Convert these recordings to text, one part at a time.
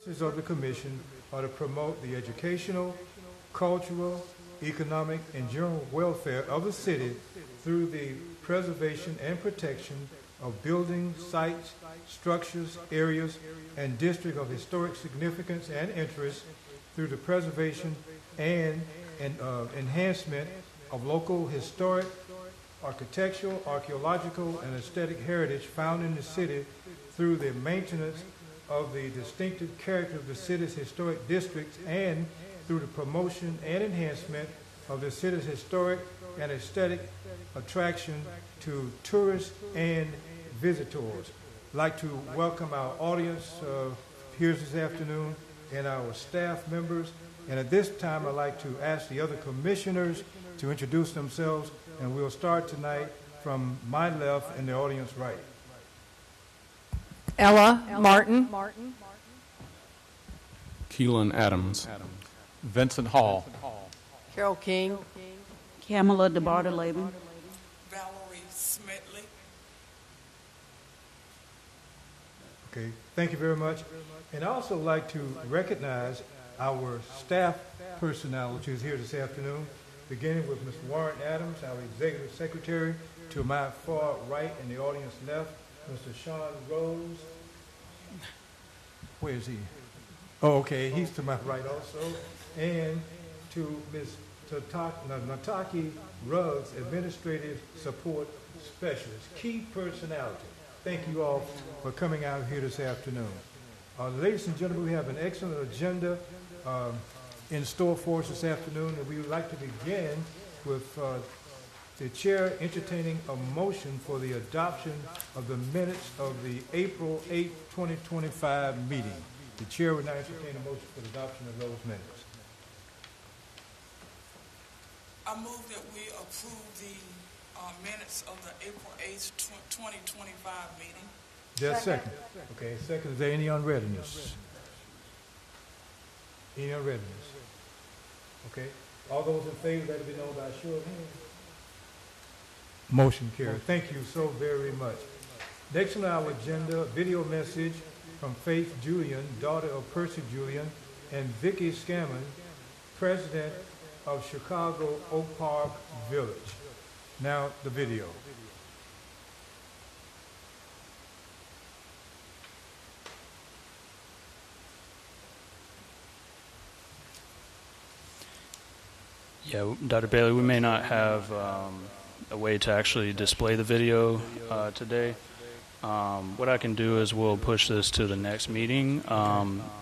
purposes of the commission are to promote the educational, cultural, economic, and general welfare of the city through the preservation and protection of buildings, sites, structures, areas, and districts of historic significance and interest through the preservation and enhancement of local historic, architectural, archaeological, and aesthetic heritage found in the city through the maintenance of the distinctive character of the city's historic districts and through the promotion and enhancement of the city's historic and aesthetic attraction to tourists and visitors. I'd like to welcome our audience here this afternoon and our staff members. And at this time, I'd like to ask the other commissioners to introduce themselves, and we'll start tonight from my left and the audience right. Ella Martin. Keelan Adams. Vincent Hall. Carol King. Kamala DeBartoleben. Valerie Smedley. Okay, thank you very much. And I'd also like to recognize our staff personalities here this afternoon, beginning with Ms. Warren Adams, our Executive Secretary, to my far right and the audience left, Mr. Sean Rose. Where is he? Oh, okay, he's to my right also. And to Ms. Nataki Ruggs, Administrative Support Specialist, key personality. Thank you all for coming out here this afternoon. Ladies and gentlemen, we have an excellent agenda in store for us this afternoon, and we would like to begin with the chair entertaining a motion for the adoption of the minutes of the April 8, 2025 meeting. The chair would now entertain a motion for the adoption of those minutes. I move that we approve the minutes of the April 8th, 2025 meeting. Just second. Okay, second. Is there any unreadiness? Any unreadiness? Okay. All those in favor, let it be known by a show of hands. Motion carried. Thank you so very much. Next on our agenda, video message from Faith Julian, daughter of Percy Julian, and Vicki Scaman, president of Chicago Oak Park Village. Now the video. Yeah, Dr. Bailey, we may not have a way to actually display the video today. What I can do is we'll push this to the next meeting.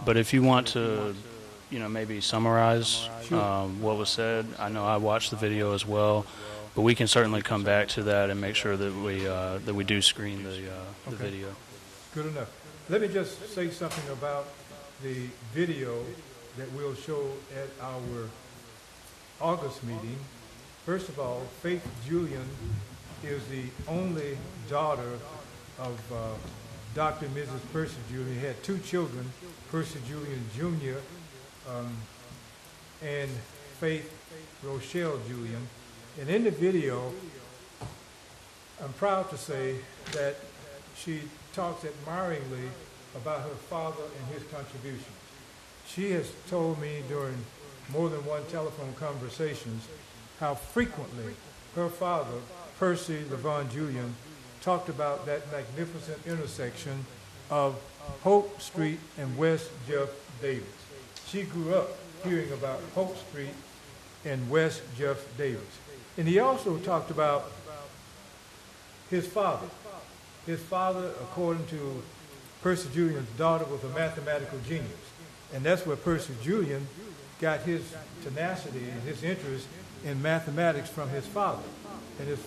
But if you want to, maybe summarize what was said, I know I watched the video as well, but we can certainly come back to that and make sure that we do screen the video. Good enough. Let me just say something about the video that we'll show at our August meeting. First of all, Faith Julian is the only daughter of Dr. and Mrs. Percy Julian. He had two children, Percy Julian Jr. And Faith Rochelle Julian. And in the video, I'm proud to say that she talks admiringly about her father and his contributions. She has told me during more than one telephone conversations how frequently her father, Percy LaVon Julian, talked about that magnificent intersection of Hope Street and West Jeff Davis. She grew up hearing about Hope Street and West Jeff Davis. And he also talked about his father. His father, according to Percy Julian's daughter, was a mathematical genius. And that's where Percy Julian got his tenacity and his interest in mathematics from his father. And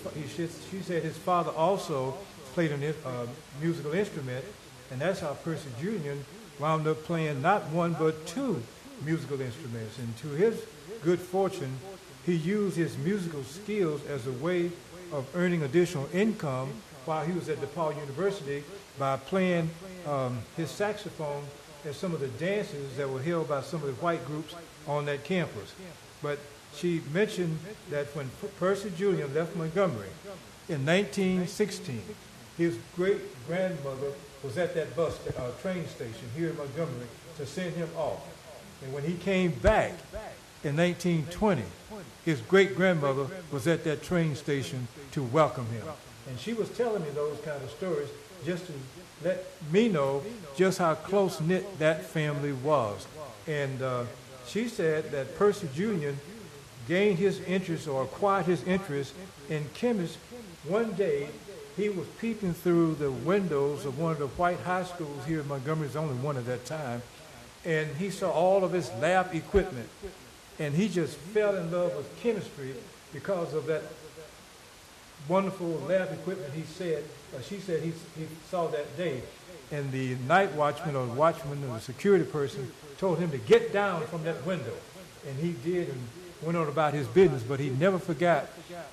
she said his father also played a musical instrument, and that's how Percy Julian wound up playing not one but two musical instruments. And to his good fortune, he used his musical skills as a way of earning additional income while he was at DePaul University by playing his saxophone at some of the dances that were held by some of the white groups on that campus. But she mentioned that when Percy Julian left Montgomery in 1916, his great-grandmother was at that train station here in Montgomery to send him off. And when he came back in 1920, his great-grandmother was at that train station to welcome him. And she was telling me those kind of stories just to let me know just how close-knit that family was. And she said that Percy Julian gained his interest or acquired his interest in chemistry. One day, he was peeping through the windows of one of the white high schools here in Montgomery. There's only one at that time. And he saw all of his lab equipment. And he just fell in love with chemistry because of that wonderful lab equipment she said he saw that day. And the night watchman or watchman or the security person told him to get down from that window. And he did and went on about his business, but he never forgot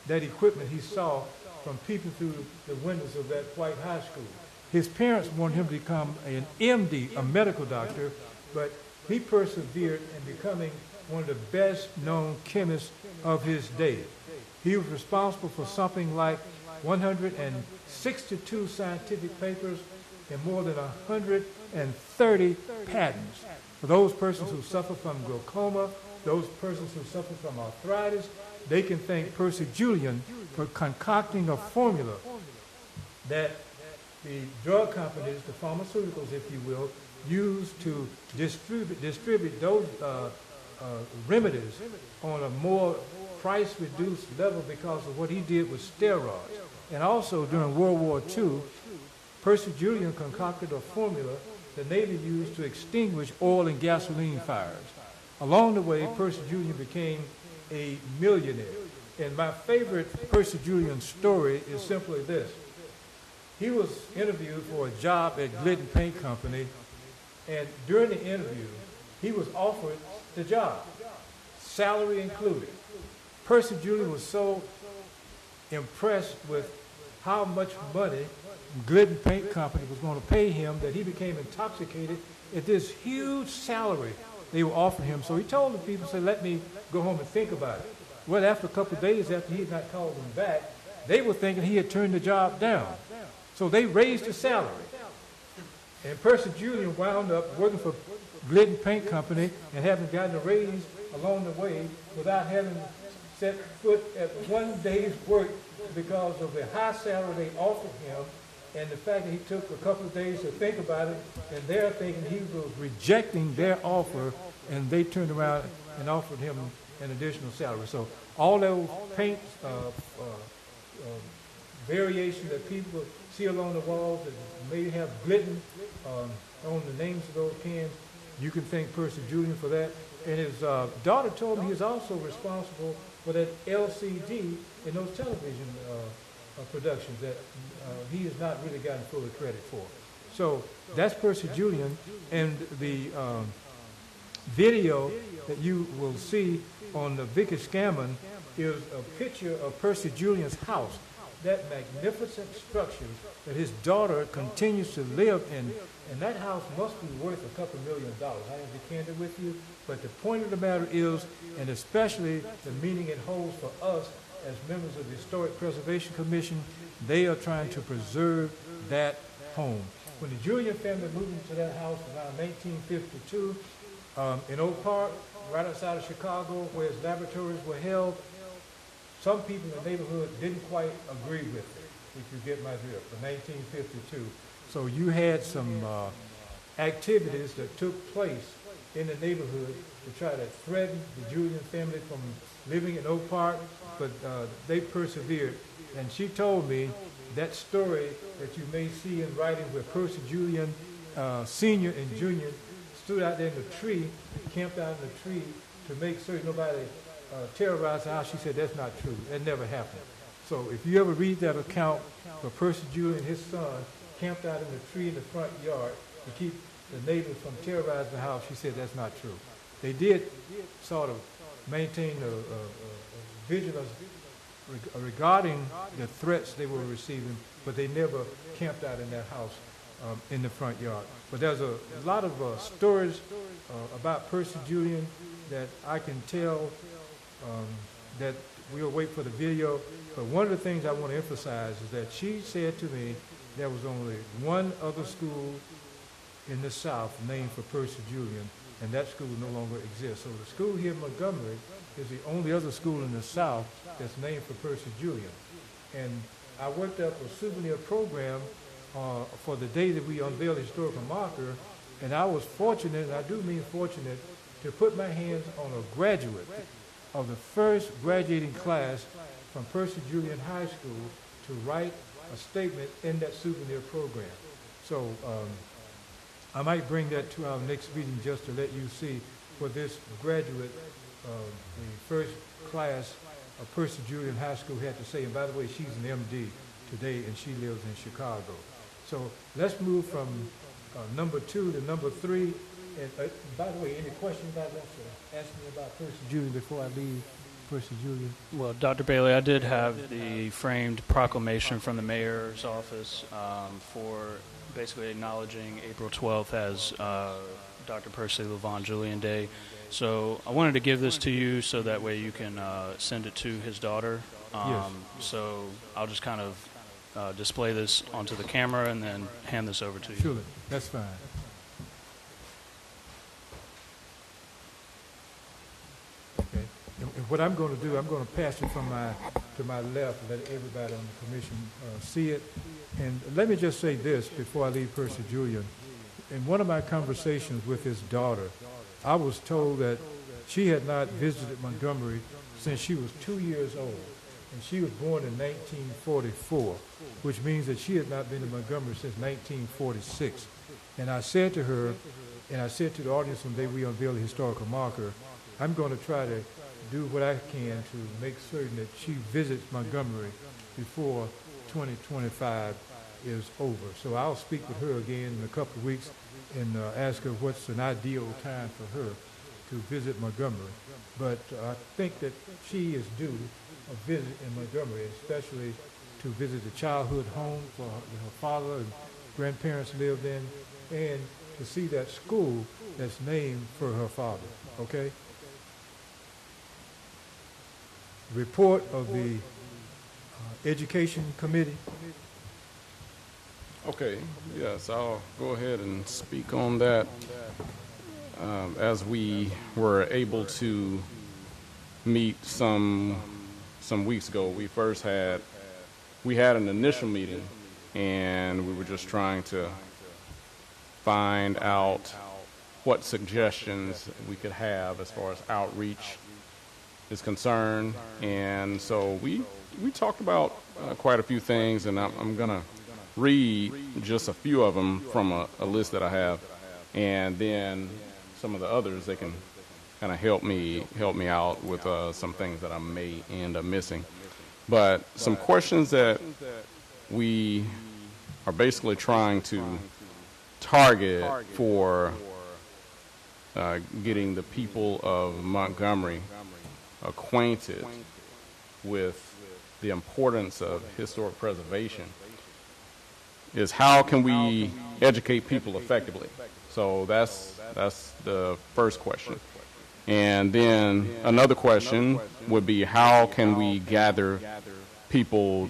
that equipment he saw from peeping through the windows of that white high school. His parents wanted him to become an MD, a medical doctor, but he persevered in becoming one of the best-known chemists of his day. He was responsible for something like 162 scientific papers and more than 130 patents. For those persons who suffer from glaucoma, those persons who suffer from arthritis, they can thank Percy Julian for concocting a formula that the drug companies, the pharmaceuticals, if you will, use to distribute those remedies on a more price-reduced level because of what he did with steroids. And also during World War II, Percy Julian concocted a formula the Navy used to extinguish oil and gasoline fires. Along the way, Percy Julian became a millionaire. And my favorite Percy Julian story is simply this. He was interviewed for a job at Glidden Paint Company, and during the interview, he was offered the job, salary included. Percy Julian was so impressed with how much money Glidden Paint Company was going to pay him that he became intoxicated at this huge salary they were offering him. So he told the people, said, let me go home and think about it. Well, after a couple of days after he had not called them back, they were thinking he had turned the job down. So they raised his salary. And Percy Julian wound up working for Glidden Paint Company and having gotten a raise along the way without having set foot at one day's work because of the high salary they offered him and the fact that he took a couple of days to think about it, and they're thinking he was rejecting their offer, and they turned around and offered him an additional salary. So all those paint variations that people see along the walls that may have Glidden on the names of those cans, you can thank Percy Julian for that. And his daughter told me he's also responsible for that LCD in those television productions that he has not really gotten full credit for. So that's Percy Julian, and the video that you will see on the Vicki Scaman is a picture of Percy Julian's house, that magnificent structure that his daughter continues to live in. And that house must be worth a couple $1 million. I have to be candid with you. But the point of the matter is, and especially the meaning it holds for us as members of the Historic Preservation Commission, they are trying to preserve that home. When the Julian family moved into that house around 1952 in Oak Park, right outside of Chicago, where his laboratories were held, some people in the neighborhood didn't quite agree with it, if you get my drift, for 1952. So you had some activities that took place in the neighborhood to try to threaten the Julian family from living in Oak Park, but they persevered. And she told me that story that you may see in writing where Percy Julian, Sr. and Jr. stood out there in the tree, camped out in the tree to make certain nobody terrorized the house. She said that's not true. That never happened. So if you ever read that account where Percy Julian and his son camped out in the tree in the front yard to keep the neighbors from terrorizing the house, she said that's not true. They did sort of maintain a vigilance regarding the threats they were receiving, but they never camped out in that house in the front yard. But there's a lot of stories about Percy Julian that I can tell that we'll wait for the video. But one of the things I want to emphasize is that she said to me there was only one other school in the South named for Percy Julian, and that school no longer exists. So the school here in Montgomery is the only other school in the South that's named for Percy Julian. And I worked up a souvenir program for the day that we unveiled the historical marker, and I was fortunate, and I do mean fortunate, to put my hands on a graduate of the first graduating class from Percy Julian High School to write a statement in that souvenir program. So I might bring that to our next meeting just to let you see what this graduate of the first class of Percy Julian High School had to say. And by the way, she's an MD today, and she lives in Chicago. So let's move from number 2 to number 3. And by the way, any questions I'd like to ask me about Percy Julian before I leave Percy Julian? Well, Dr. Bailey, I did have the framed proclamation from the mayor's office for basically acknowledging April 12th as Dr. Percy LaVon Julian Day. So I wanted to give this to you so that way you can send it to his daughter. Yes. So I'll just kind of display this onto the camera and then hand this over to you. Sure, that's fine. Okay. And what I'm going to do, I'm going to pass it from to my left, let everybody on the commission see it. And let me just say this before I leave Percy Julian. In one of my conversations with his daughter, I was told that she had not visited Montgomery since she was 2 years old. And she was born in 1944, which means that she had not been to Montgomery since 1946. And I said to her, and I said to the audience when we unveiled the historical marker, I'm going to try to do what I can to make certain that she visits Montgomery before 2025 is over. So I'll speak with her again in a couple of weeks and ask her what's an ideal time for her to visit Montgomery. But I think that she is due a visit in Montgomery, especially to visit the childhood home for her father and grandparents lived in, and to see that school that's named for her father. Okay? Report of the Education Committee. Okay, yes, I'll go ahead and speak on that. As we were able to meet some weeks ago, we had an initial meeting, and we were just trying to find out what suggestions we could have as far as outreach is concerned. And so we talked about quite a few things, and I'm going to read just a few of them from a list that I have, and then some of the others, they can kind of help me out with some things that I may end up missing. But some questions that we are basically trying to target for getting the people of Montgomery acquainted with the importance of historic preservation is how can we educate people effectively? So that's the first question. And then another question would be how can we gather people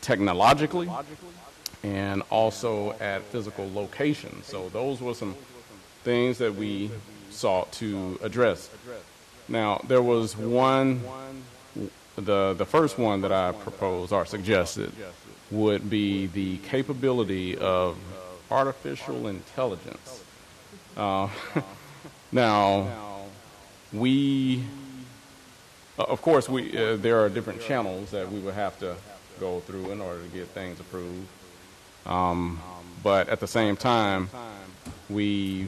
technologically and also at physical locations? So those were some things that we sought to address. Now, there was one, the first one that I proposed or suggested would be the capability of artificial intelligence. Now, of course, there are different channels that we would have to go through in order to get things approved. But at the same time, we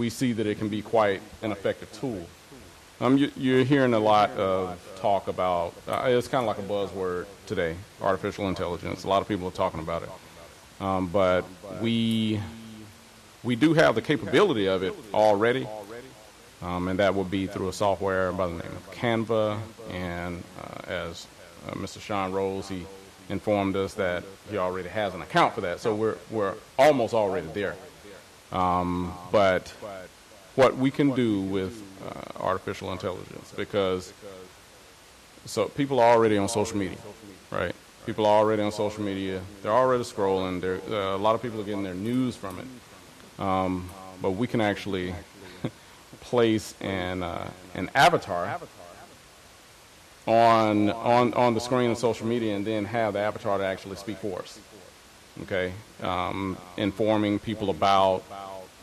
see that it can be quite an effective tool. You're hearing a lot of talk about, it's kind of like a buzzword today, artificial intelligence. A lot of people are talking about it. But we do have the capability of it already, and that will be through a software by the name of Canva. And as Mr. Sean Rose, he informed us that he already has an account for that. So we're almost already there. But what we can do with artificial intelligence, because so people are already on social media, right? People are already on social media. They're already scrolling. A lot of people are getting their news from it. but we can actually place an avatar on the screen of social media and then have the avatar to actually speak for us. Okay, informing people about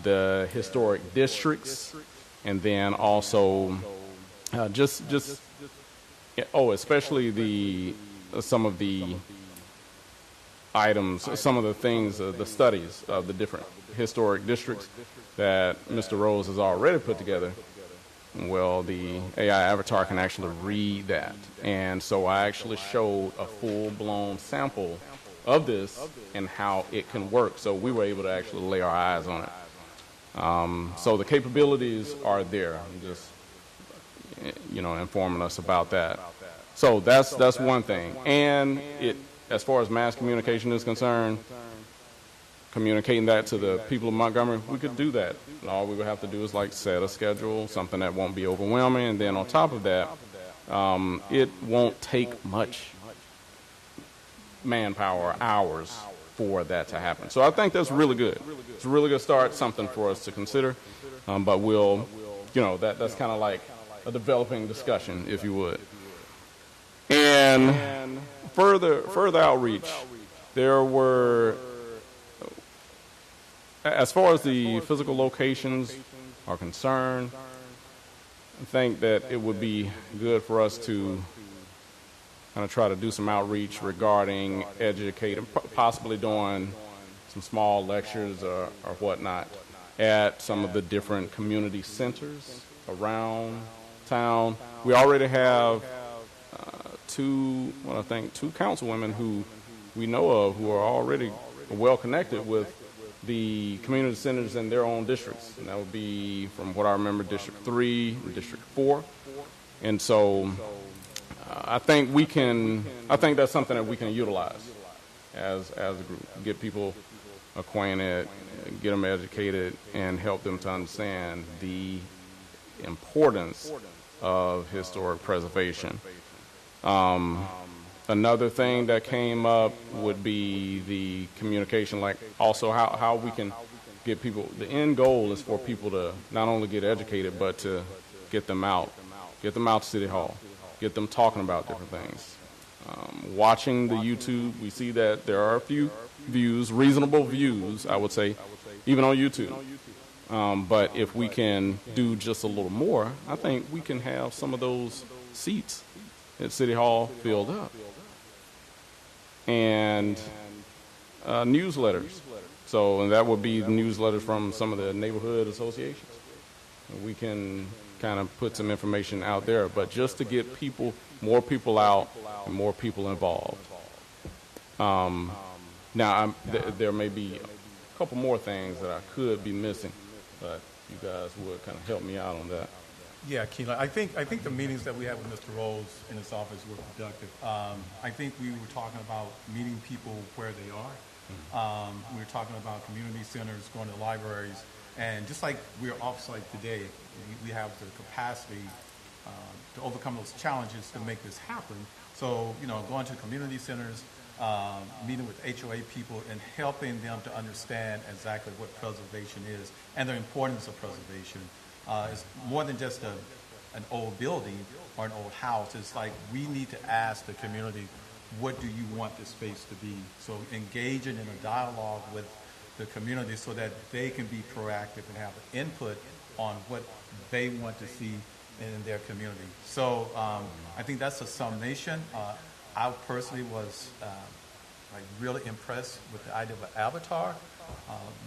the historic districts, and then also especially some of the items, some of the things, the studies of the different historic districts that Mr. Rose has already put together. Well, the AI avatar can actually read that. And so I actually showed a full-blown sample of this and how it can work. So we were able to actually lay our eyes on it. So the capabilities are there. I'm just, informing us about that. So that's one thing. And as far as mass communication is concerned, communicating that to the people of Montgomery, we could do that. All we would have to do is set a schedule, something that won't be overwhelming, and then on top of that, it won't take much manpower, hours for that to happen. So I think that's really good. It's a really good start, something for us to consider, but we'll, that's kind of like a developing discussion, if you would. And further outreach, there were, as far as the physical locations are concerned, I think that it would be good for us to kind of try to do some outreach regarding educating, possibly doing some small lectures or whatnot at some of the different community centers around town. We already have two councilwomen who we know of who are already well connected with the community centers in their own districts. And that would be, from what I remember, District 3 and District 4. And so I think that's something that we can utilize as a group, get people acquainted, get them educated, and help them to understand the importance of historic preservation. Another thing that came up would be the communication, also how we can get people. The end goal is for people to not only get educated, but to get them out to City Hall, get them talking about different things. Watching the YouTube, we see that there are a few views, reasonable views, I would say, even on YouTube. But if we can do just a little more, I think we can have some of those seats at City Hall filled up. And newsletters. And that would be newsletters from some of the neighborhood associations. We can kind of put some information out there, but just to get more people out and more people involved. Now, there may be a couple more things that I could be missing, but you guys would kind of help me out on that. Yeah, Keelan, I think the meetings that we had with Mr. Rose in his office were productive. I think we were talking about meeting people where they are. We were talking about community centers, going to libraries, and just like we're off-site today, we have the capacity to overcome those challenges to make this happen. So, going to community centers, meeting with HOA people, and helping them to understand exactly what preservation is and the importance of preservation. It's more than just an old building or an old house. It's like we need to ask the community, what do you want this space to be? So engaging in a dialogue with the community so that they can be proactive and have input on what they want to see in their community. So I think that's a summation. I personally was really impressed with the idea of an avatar,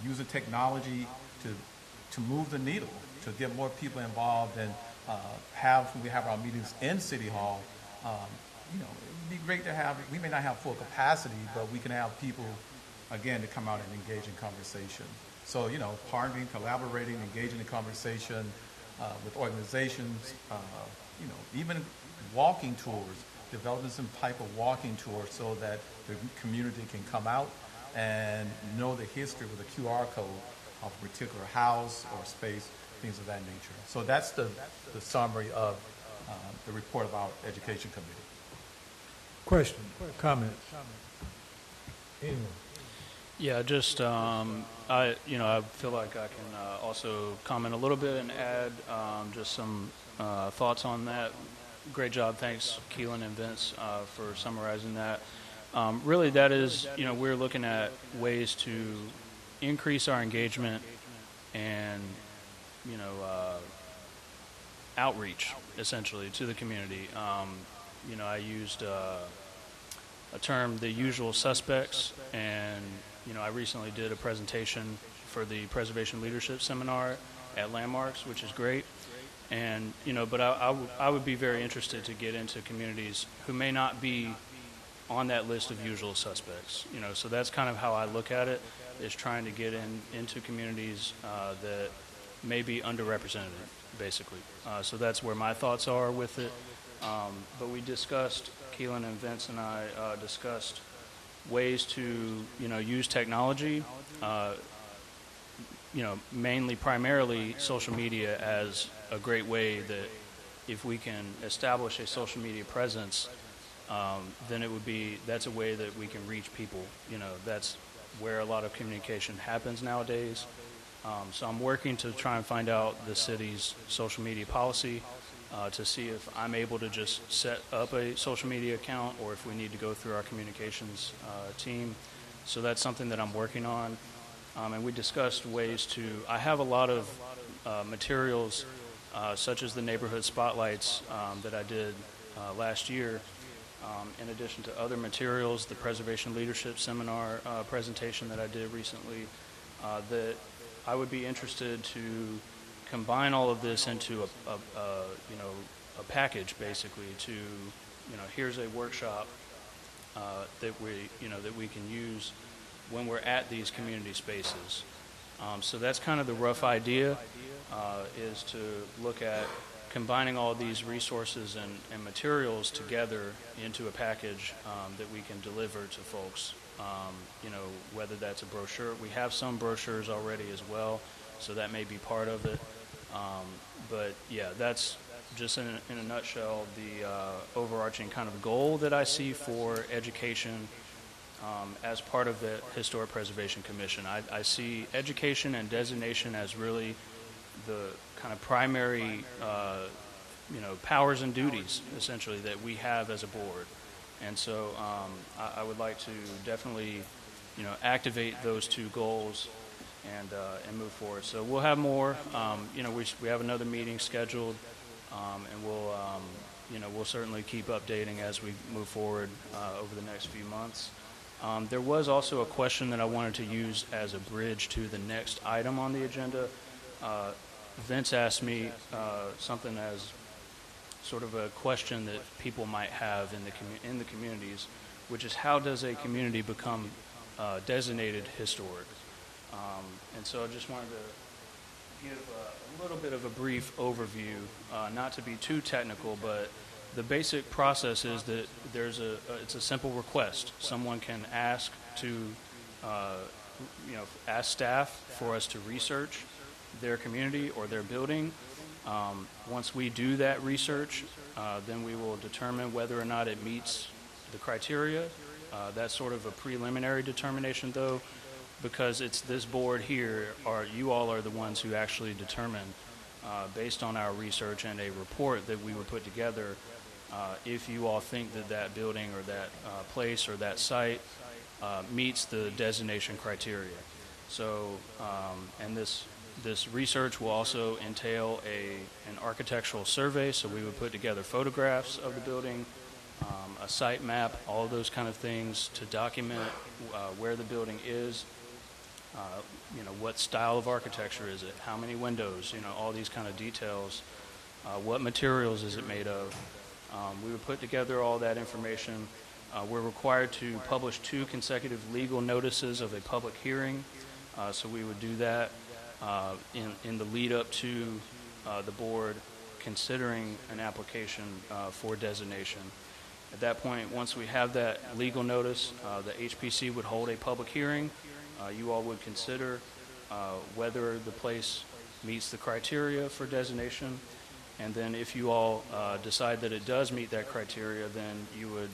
using technology to move the needle, to get more people involved, and when we have our meetings in City Hall, it would be great to have, we may not have full capacity, but we can have people, again, to come out and engage in conversation. So, partnering, collaborating, engaging in conversation with organizations, even walking tours, developing some type of walking tour so that the community can come out and know the history with a QR code of a particular house or space, things of that nature. So that's the summary of the report of our Education Committee. Question, comment? Anyone? Yeah, just I feel like I can also comment a little bit and add just some thoughts on that. Great job, thanks Keelan and Vince for summarizing that. Really, that is, we're looking at ways to increase our engagement and outreach essentially to the community. I used a term, the usual suspects, and I recently did a presentation for the Preservation Leadership Seminar at Landmarks, which is great. And but I would be very interested to get into communities who may not be on that list of usual suspects. So that's kind of how I look at it, is trying to get into communities that may be underrepresented, basically. So that's where my thoughts are with it. But we discussed, Keelan and Vince and I discussed ways to, use technology, primarily social media as a great way that if we can establish a social media presence, then that's a way that we can reach people. That's where a lot of communication happens nowadays. So I'm working to try and find out the city's social media policy to see if I'm able to just set up a social media account or if we need to go through our communications team. So that's something that I'm working on. And we discussed ways to, I have a lot of materials such as the neighborhood spotlights that I did last year, in addition to other materials, the Preservation Leadership Seminar presentation that I did recently, that I would be interested to combine all of this into a package, basically, to, here's a workshop that we can use when we're at these community spaces. So that's kind of the rough idea, is to look at combining all these resources and materials together into a package that we can deliver to folks. Whether that's a brochure. We have some brochures already as well, so that may be part of it. But yeah, that's just in a nutshell the overarching kind of goal that I see for education as part of the Historic Preservation Commission. I see education and designation as really the kind of primary powers and duties, essentially, that we have as a board. And so I would like to definitely, activate those two goals and move forward. So we'll have more. We have another meeting scheduled, and we'll certainly keep updating as we move forward over the next few months. There was also a question that I wanted to use as a bridge to the next item on the agenda. Vince asked me something as sort of a question that people might have in the communities, which is how does a community become designated historic? And so I just wanted to give a little bit of a brief overview, not to be too technical, but the basic process is that it's a simple request. Someone can ask ask staff for us to research their community or their building. Once we do that research, then we will determine whether or not it meets the criteria. That's sort of a preliminary determination, though, because it's this board here, you all are the ones who actually determine, based on our research and a report that we would put together, if you all think that building or that place or that site meets the designation criteria. So, and this research will also entail an architectural survey, so we would put together photographs of the building, a site map, all those kind of things to document where the building is, what style of architecture is it, how many windows, all these kind of details, what materials is it made of. We would put together all that information. We're required to publish 2 consecutive legal notices of a public hearing, so we would do that in the lead up to the board considering an application for designation. At that point, once we have that legal notice, the HPC would hold a public hearing. You all would consider whether the place meets the criteria for designation, and then if you all decide that it does meet that criteria, then you would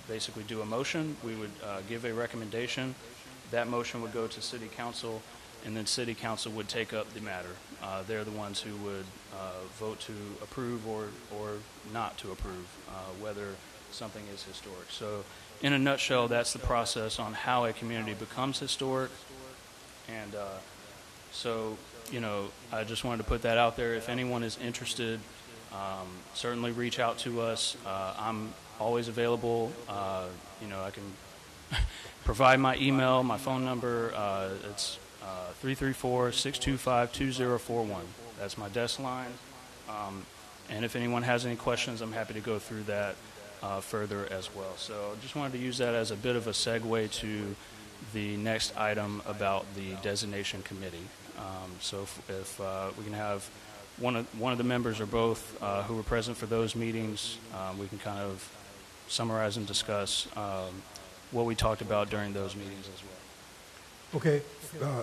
basically do a motion. We would give a recommendation that motion would go to City Council, and then City Council would take up the matter. They're the ones who would vote to approve or not to approve, whether something is historic. So in a nutshell, that's the process on how a community becomes historic. And so, I just wanted to put that out there. If anyone is interested, certainly reach out to us. I'm always available. I can provide my email, my phone number. It's 334-625-2041. That's my desk line. And if anyone has any questions, I'm happy to go through that further as well. So I just wanted to use that as a bit of a segue to the next item about the Designation Committee. So if we can have one of the members or both who were present for those meetings, we can kind of summarize and discuss what we talked about during those meetings as well. Okay,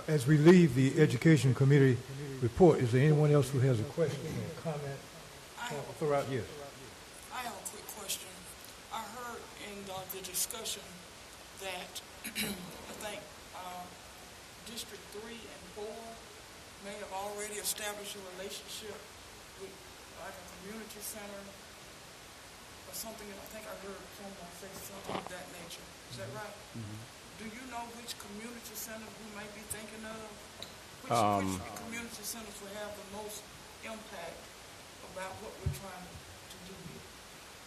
as we leave the Education Committee report, is there anyone else who has a question or comment? Throw out, yes. I have a quick question. I heard in the discussion that I think District 3 and 4 may have already established a relationship with like a community center or something. I think I heard someone say something of that nature. Is that right? Mm-hmm. Do you know which community centers we might be thinking of? Which community centers will have the most impact about what we're trying to do here?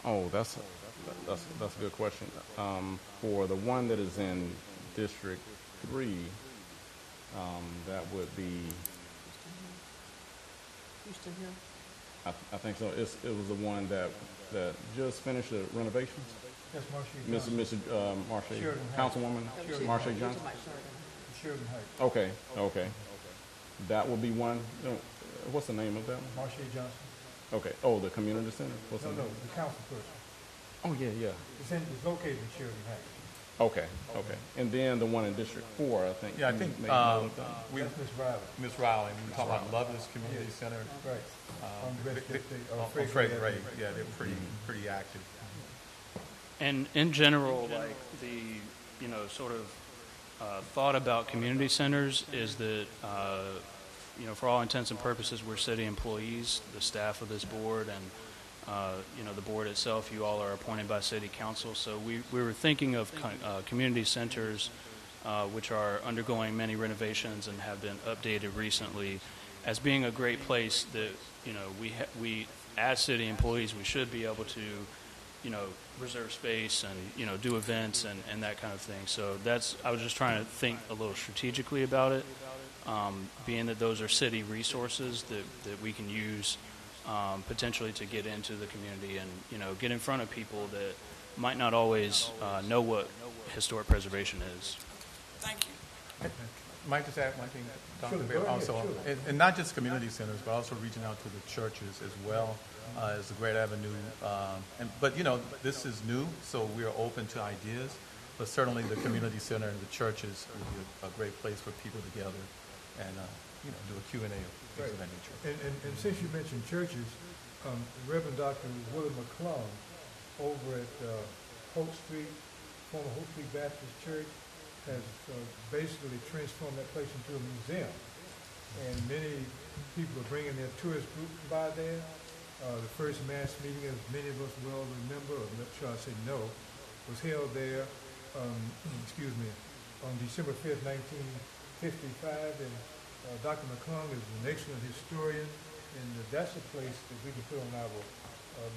Oh, that's a good question. For the one that is in District 3, that would be. Houston Hill. I think so. It was the one that just finished the renovations. That's Marcia Marcia, Sheridan Councilwoman Marcia Johnson. Sheridan Heights. Okay. That would be one. What's the name of that one? Marcia Johnson. Okay. Oh, the community center. What's the name? The council person. Oh yeah. It's located in Sheridan Heights. Okay. And then the one in District 4, I think. Yeah, I think That's Miss Riley. Miss Riley, we were talking about Lovelace Community Center. Right. On Fred Ray. Yeah, they're pretty active. And in general, like the, sort of thought about community centers is that, for all intents and purposes, we're city employees, the staff of this board, and, the board itself, you all are appointed by city council. So we were thinking of community centers, which are undergoing many renovations and have been updated recently, as being a great place that, we as city employees, we should be able to, reserve space and, do events and that kind of thing. So I was just trying to think a little strategically about it, being that those are city resources that we can use potentially to get into the community and, get in front of people that might not always know what historic preservation is. Thank you. Might just add one thing, Dr. Sure, Bailey, go ahead, also, sure. and not just community centers, but also reaching out to the churches as well as a great avenue. But this is new, so we are open to ideas. But certainly the community center and the churches would be a great place for people to gather and do a Q&A of things of that nature. And since you mentioned churches, Reverend Dr. William McClung over at Hope Street, former Hope Street Baptist Church, has basically transformed that place into a museum. And many people are bringing their tourist group by there. The first mass meeting, as many of us well remember, or not sure I say no, was held there, on December 5th, 1955. And Dr. McClung is an excellent historian, and that's a place that we can put on our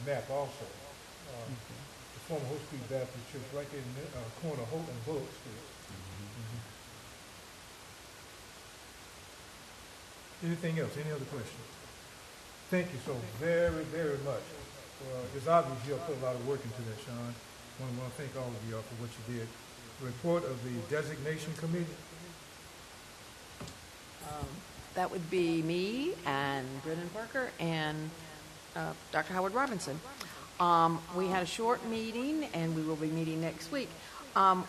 map also. The former Hope Street Baptist Church, right there in the corner of Hope and Bullock Street. Anything else? Any other questions? Thank you so very, very much. It's obvious you all put a lot of work into that, Sean. I want to thank all of you all for what you did. Report of the Designation Committee. That would be me and Brennan Parker and Dr. Howard Robinson. We had a short meeting, and we will be meeting next week.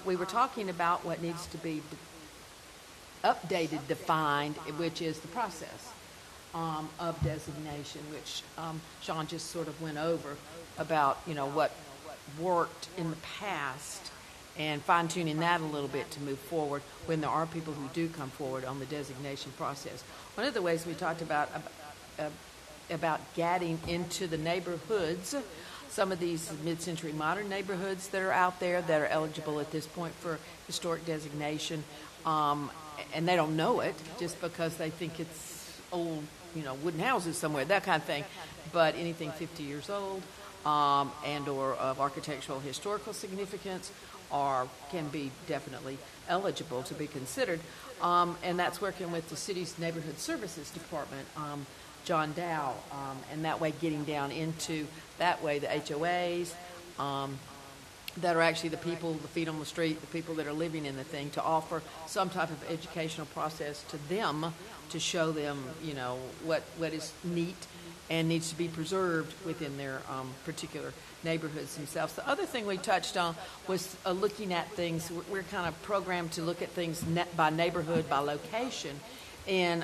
We were talking about what needs to be updated, defined, which is the process of designation, which Sean just sort of went over about, what worked in the past and fine-tuning that a little bit to move forward when there are people who do come forward on the designation process. One of the ways we talked about getting into the neighborhoods, some of these mid-century modern neighborhoods that are out there that are eligible at this point for historic designation, and they don't know it just because they think it's old, wooden houses somewhere, that kind of thing. But anything 50 years old and or of architectural historical significance can be definitely eligible to be considered. And that's working with the city's Neighborhood Services Department, John Dow, and that way getting down into that way the HOAs that are actually the people, the feet on the street, the people that are living in the thing, to offer some type of educational process to them to show them, what is neat and needs to be preserved within their particular neighborhoods themselves. The other thing we touched on was looking at things. We're kind of programmed to look at things by neighborhood, by location, and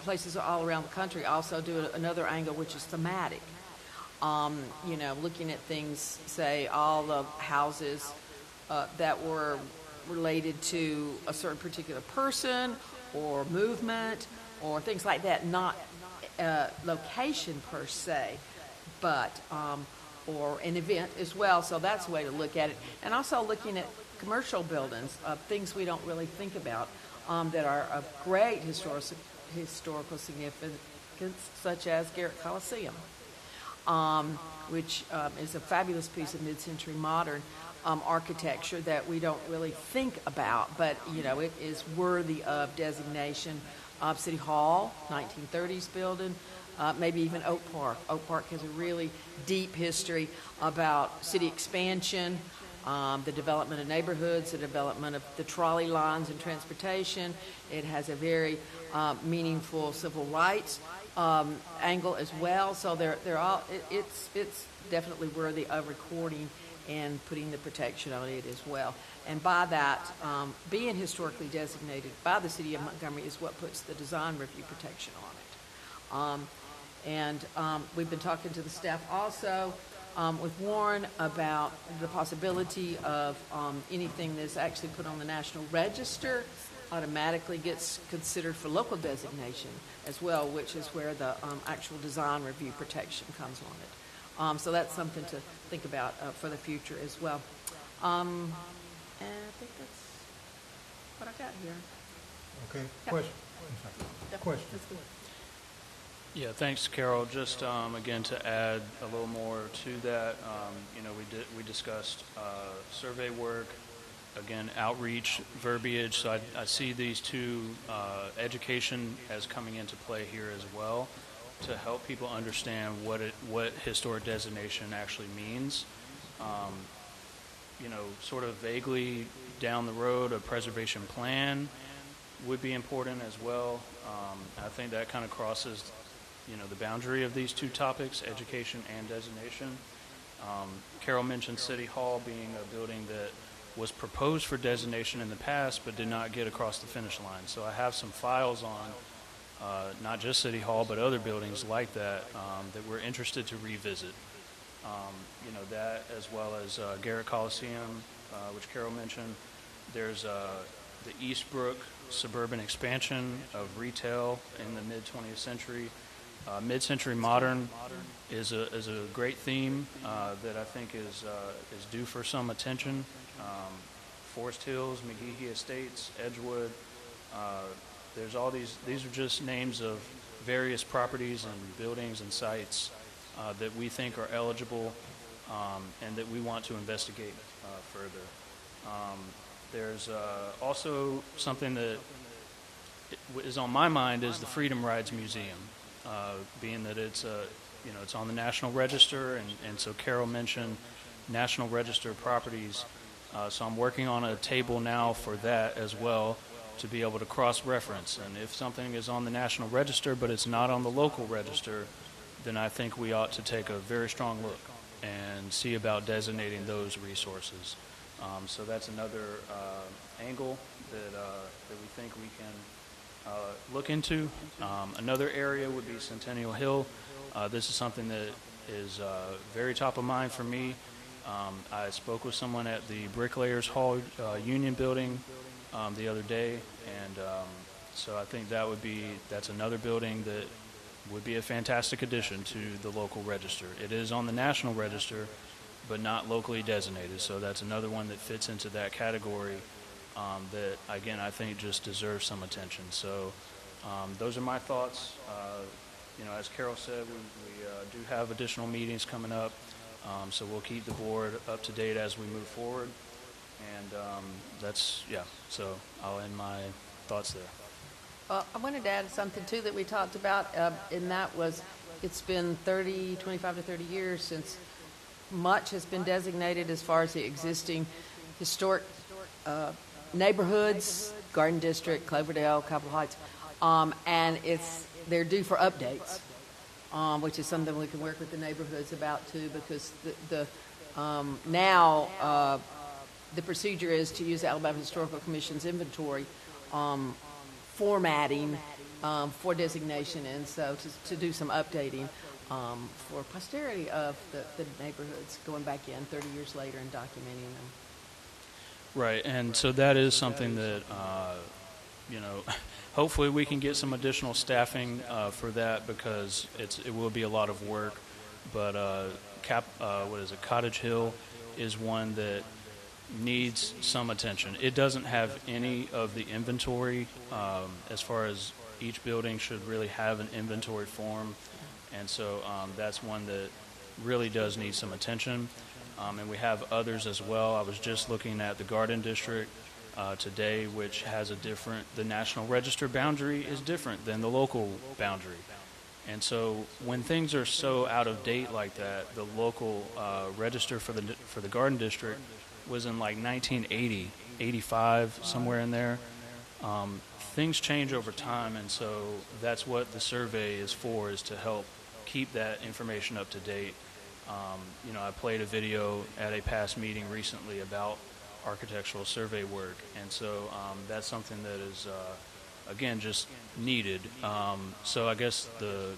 places all around the country also do another angle, which is thematic. Looking at things, say, all the houses that were related to a certain particular person or movement or things like that, not location per se, but or an event as well. So that's a way to look at it. And also looking at commercial buildings, things we don't really think about that are of great historical significance, such as Garrett Coliseum, which is a fabulous piece of mid-century modern architecture that we don't really think about, but it is worthy of designation. City Hall, 1930s building, maybe even Oak Park. Oak Park has a really deep history about city expansion, the development of neighborhoods, the development of the trolley lines and transportation. It has a very meaningful civil rights angle as well. So they're all. It's definitely worthy of recording and putting the protection on it as well. And by that, being historically designated by the city of Montgomery is what puts the design review protection on it. We've been talking to the staff also with Warren about the possibility of anything that's actually put on the National Register automatically gets considered for local designation as well, which is where the actual design review protection comes on it. So that's something to think about for the future as well. And I think that's what I got here. Okay, Yeah. question? Yeah, Question? that's good. Yeah, thanks, Carol. Just again to add a little more to that, we discussed survey work, again outreach verbiage. So I see these two education as coming into play here as well, to help people understand what historic designation actually means. Sort of vaguely down the road, a preservation plan would be important as well. I think that kind of crosses, the boundary of these two topics, education and designation. Carol mentioned City Hall being a building that was proposed for designation in the past but did not get across the finish line. So I have some files on not just City Hall but other buildings like that that we're interested to revisit. That as well as Garrett Coliseum, which Carol mentioned. There's the Eastbrook suburban expansion of retail in the mid-20th century. Mid-century modern is a great theme that I think is due for some attention. Forest Hills, McGehee Estates, Edgewood. There's all these are just names of various properties and buildings and sites that we think are eligible and that we want to investigate further. There's also something that is on my mind is the Freedom Rides Museum, being that it's it's on the National Register, and so Carol mentioned National Register properties. So I'm working on a table now for that as well, to be able to cross-reference. And if something is on the National Register but it's not on the local register, then I think we ought to take a very strong look and see about designating those resources. So that's another angle that we think we can look into. Another area would be Centennial Hill. This is something that is very top of mind for me. I spoke with someone at the Bricklayers Hall Union Building the other day, and so I think that's another building that would be a fantastic addition to the local register. It is on the national register, but not locally designated, so that's another one that fits into that category that, again, I think just deserves some attention. So those are my thoughts. As Carol said, we do have additional meetings coming up, so we'll keep the board up to date as we move forward. And so I'll end my thoughts there. I wanted to add something, too, that we talked about, and that was it's been 25 to 30 years since much has been designated as far as the existing historic neighborhoods, Garden District, Cloverdale, Capitol Heights, and they're due for updates, which is something we can work with the neighborhoods about, too, because now the procedure is to use the Alabama Historical Commission's inventory formatting for designation, and so to do some updating for posterity of the neighborhoods, going back in 30 years later and documenting them. Right, and so that is something that, hopefully we can get some additional staffing for that, because it will be a lot of work. But Cottage Hill is one that needs some attention. It doesn't have any of the inventory as far as each building should really have an inventory form, and so that's one that really does need some attention. And we have others as well. I was just looking at the Garden District today, which has the National Register boundary is different than the local boundary. And so when things are so out of date like that, the local register for the Garden District was in like 1980, 85, somewhere in there. Things change over time, and so that's what the survey is for, is to help keep that information up to date. I played a video at a past meeting recently about architectural survey work, and so that's something that is, again, just needed. So I guess the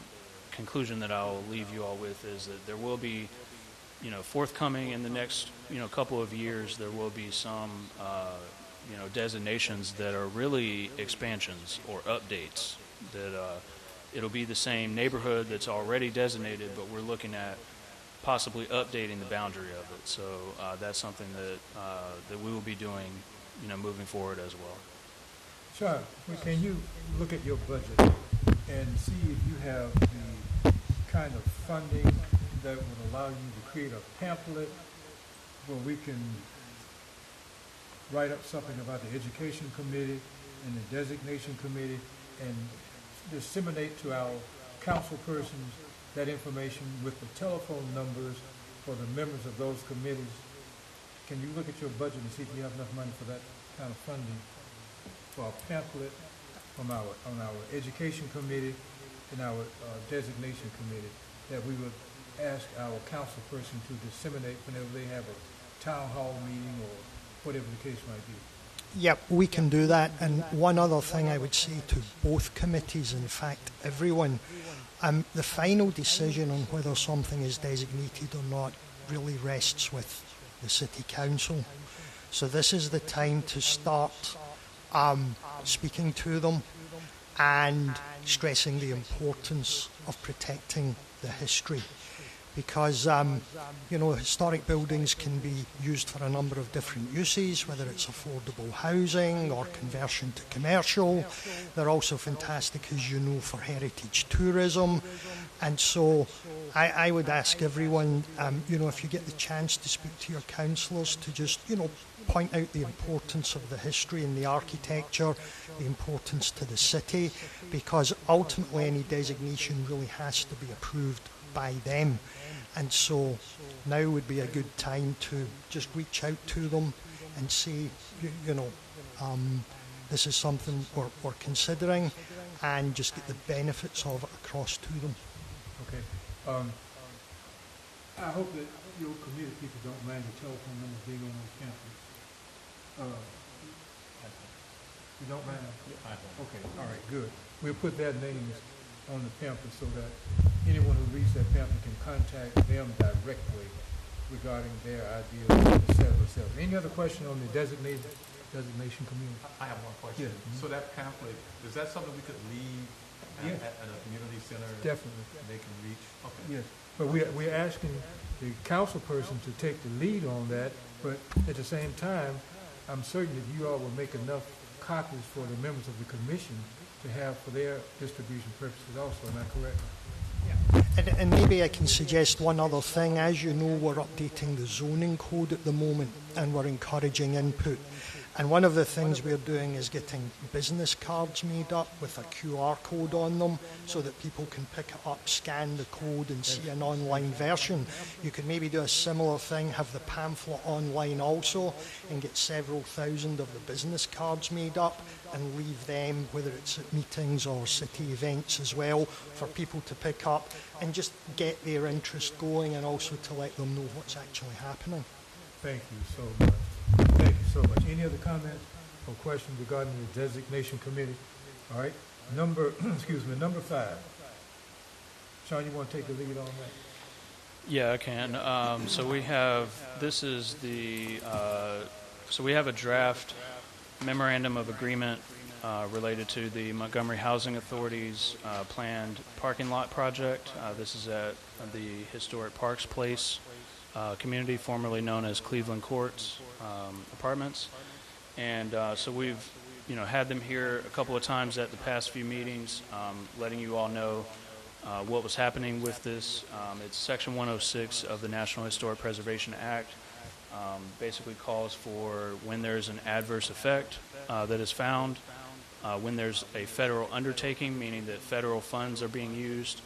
conclusion that I'll leave you all with is that there will be, forthcoming in the next, couple of years, there will be some, designations that are really expansions or updates, that it'll be the same neighborhood that's already designated, but we're looking at possibly updating the boundary of it. So that's something that we will be doing, moving forward as well. Sean, can you look at your budget and see if you have the kind of funding that would allow you to create a pamphlet where we can write up something about the Education Committee and the Designation Committee and disseminate to our council persons that information with the telephone numbers for the members of those committees? Can you look at your budget and see if you have enough money for that kind of funding for a pamphlet on our Education Committee and our Designation Committee that we would ask our council person to disseminate whenever they have a town hall meeting or whatever the case might be? Yep, we can do that. And one other thing I would say to both committees, in fact, everyone, the final decision on whether something is designated or not really rests with the City Council. So this is the time to start speaking to them and stressing the importance of protecting the history. Because, historic buildings can be used for a number of different uses, whether it's affordable housing or conversion to commercial. They're also fantastic, as you know, for heritage tourism. And so I would ask everyone, if you get the chance to speak to your councillors, to just, point out the importance of the history and the architecture, the importance to the city, because ultimately any designation really has to be approved by them. And so now would be a good time to just reach out to them and say, this is something we're considering, and just get the benefits of it across to them. Okay. I hope that your committee people don't mind the telephone numbers being on those pamphlets. You don't mind? I don't. Okay, all right, good. We'll put their names on the pamphlet so that anyone who reads that pamphlet can contact them directly regarding their ideas, et cetera, et cetera. Any other question on the designation community? I have one question. Yeah. So that pamphlet, is that something we could leave Yeah. at a community center? Definitely. They can reach? Okay. Yes, but we're asking the council person to take the lead on that, but at the same time, I'm certain that you all will make enough copies for the members of the commission to have for their distribution purposes also, am I correct? And maybe I can suggest one other thing. As you know, we're updating the zoning code at the moment, and we're encouraging input. And one of the things we're doing is getting business cards made up with a QR code on them so that people can pick it up, scan the code, and see an online version. You could maybe do a similar thing, have the pamphlet online also, and get several thousand of the business cards made up and leave them, whether it's at meetings or city events as well, for people to pick up and just get their interest going, and also to let them know what's actually happening. Thank you so much. Thank you so much. Any other comments or questions regarding the designation committee? All right, number 5. Sean, you want to take the lead on that? Yeah, I can. So we have, this is the, so we have a draft memorandum of agreement related to the Montgomery Housing Authority's planned parking lot project. This is at the historic Parks Place community, formerly known as Cleveland Courts Apartments. And so we've, had them here a couple of times at the past few meetings, letting you all know what was happening with this. It's Section 106 of the National Historic Preservation Act. Basically calls for when there's an adverse effect that is found, when there's a federal undertaking, meaning that federal funds are being used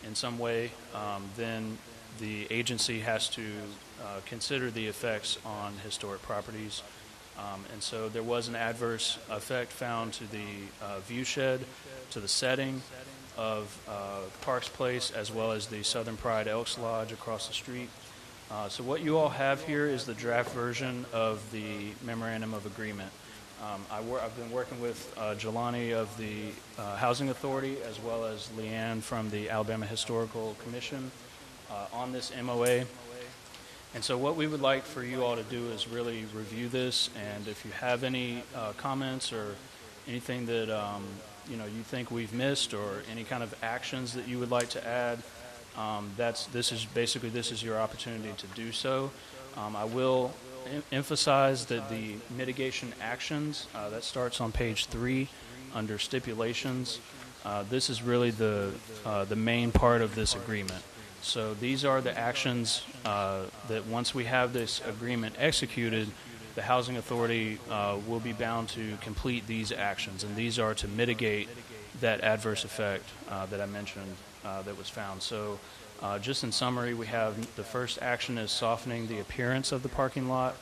in some way, then the agency has to consider the effects on historic properties. And so there was an adverse effect found to the view shed, to the setting of Parks Place, as well as the Southern Pride Elks Lodge across the street. So what you all have here is the draft version of the Memorandum of Agreement. I've been working with Jelani of the Housing Authority, as well as Leanne from the Alabama Historical Commission on this MOA. And so what we would like for you all to do is really review this, and if you have any comments or anything that you think we've missed, or any kind of actions that you would like to add, this is your opportunity to do so. I will emphasize that the mitigation actions that starts on page 3 under stipulations. This is really the main part of this agreement. So these are the actions that once we have this agreement executed, the Housing Authority will be bound to complete these actions, and these are to mitigate that adverse effect that I mentioned that was found. So just in summary, we have the first action is softening the appearance of the parking lot.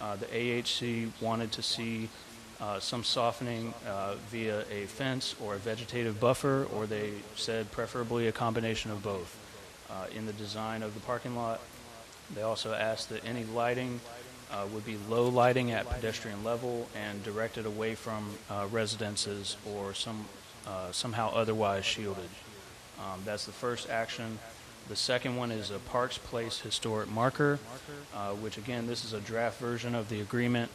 The AHC wanted to see some softening via a fence or a vegetative buffer, or they said preferably a combination of both. In the design of the parking lot, they also asked that any lighting would be low lighting at pedestrian level and directed away from residences or somehow otherwise shielded. That's the first action. The second one is a Parks Place historic marker, which again, this is a draft version of the agreement.